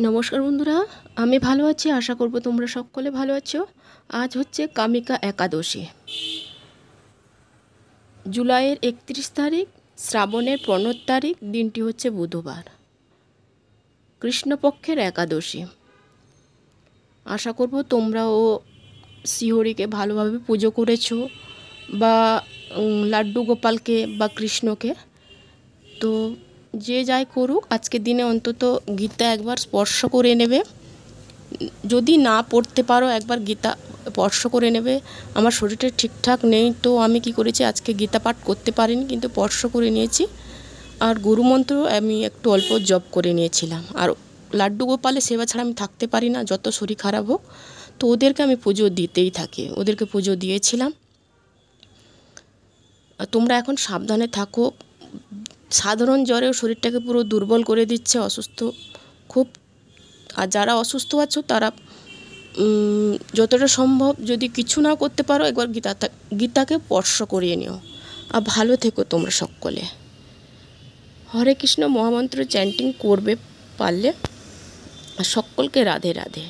নমস্কার বন্ধুরা, আমি ভালো আছি। আশা করব তোমরা সকলে ভালো আছো। আজ হচ্ছে কামিকা একাদশী, জুলাইয়ের 31 তারিখ, শ্রাবণের 15 তারিখ। দিনটি হচ্ছে বুধবার, কৃষ্ণপক্ষের একাদশী। আশা করব তোমরাও শ্রীহরিকে ভালোভাবে পুজো করেছো, বা লাড্ডু গোপালকে বা কৃষ্ণকে। তো যে যাই করুক, আজকের দিনে অন্তত গীতা একবার স্পর্শ করে নেবে। যদি না পড়তে পারো, একবার গীতা স্পর্শ করে নেবে। আমার শরীরটা ঠিকঠাক নেই, তো আমি কি করেছি, আজকে গীতা পাঠ করতে পারিনি, কিন্তু স্পর্শ করে নিয়েছি। আর গুরুমন্ত্র আমি একটু অল্প জপ করে নিয়েছিলাম। আর লাড্ডু গোপালের সেবা ছাড়া আমি থাকতে পারি না, যত শরীর খারাপ হোক। তো ওদেরকে আমি পুজো দিতেই থাকি, ওদেরকে পুজো দিয়েছিলাম। আর তোমরা এখন সাবধানে থাকো। সাধারণ জ্বরেও শরীরটাকে পুরো দুর্বল করে দিচ্ছে, অসুস্থ খুব। আর যারা অসুস্থ আছো তারা যতটা সম্ভব, যদি কিছু না করতে পারো, একবার গীতাকে স্পর্শ করিয়ে নিও। আর ভালো থেকো তোমরা সকলে। হরে কৃষ্ণ মহামন্ত্র চ্যান্টিং করবে পারলে। আর সকলকে রাধে রাধে।